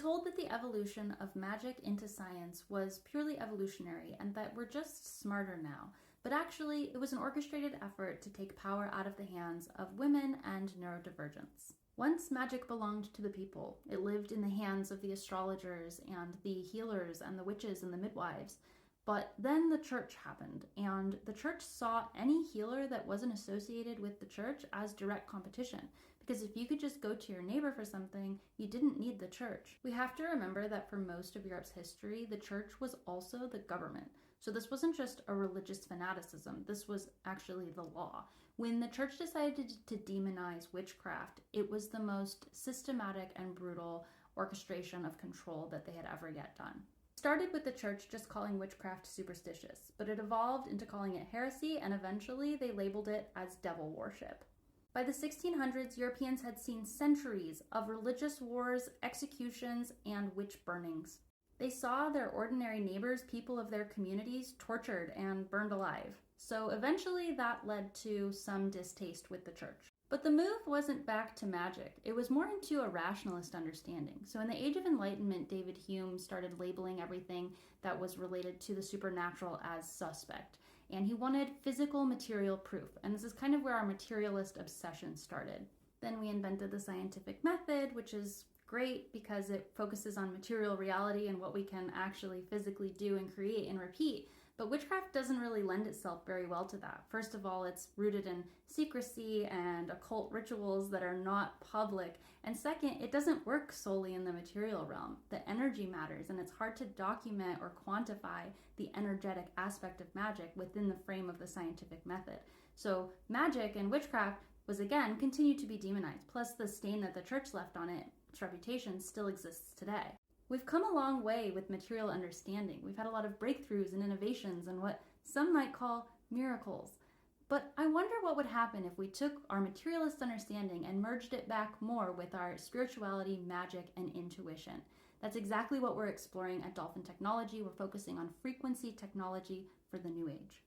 told that the evolution of magic into science was purely evolutionary and that we're just smarter now. But actually, it was an orchestrated effort to take power out of the hands of women and neurodivergence. Once magic belonged to the people. It lived in the hands of the astrologers and the healers and the witches and the midwives. But then the church happened, and the church saw any healer that wasn't associated with the church as direct competition. Because if you could just go to your neighbor for something, you didn't need the church. We have to remember that for most of Europe's history, the church was also the government. So this wasn't just a religious fanaticism, this was actually the law. When the church decided to demonize witchcraft, it was the most systematic and brutal orchestration of control that they had ever yet done. It started with the church just calling witchcraft superstitious, but it evolved into calling it heresy, and eventually they labeled it as devil worship. By the 1600s, Europeans had seen centuries of religious wars, executions, and witch burnings. They saw their ordinary neighbors, people of their communities, tortured and burned alive. So eventually that led to some distaste with the church. But the move wasn't back to magic. It was more into a rationalist understanding. So in the Age of Enlightenment, David Hume started labeling everything that was related to the supernatural as suspect. And he wanted physical material proof. And this is kind of where our materialist obsession started. Then we invented the scientific method, which is great because it focuses on material reality and what we can actually physically do and create and repeat. But witchcraft doesn't really lend itself very well to that. First of all, it's rooted in secrecy and occult rituals that are not public. And second, it doesn't work solely in the material realm. The energy matters, and it's hard to document or quantify the energetic aspect of magic within the frame of the scientific method. So magic and witchcraft was again continued to be demonized, plus the stain that the church left on it, its reputation, still exists today. We've come a long way with material understanding. We've had a lot of breakthroughs and innovations and what some might call miracles. But I wonder what would happen if we took our materialist understanding and merged it back more with our spirituality, magic, and intuition. That's exactly what we're exploring at Dolphin Technology. We're focusing on frequency technology for the new age.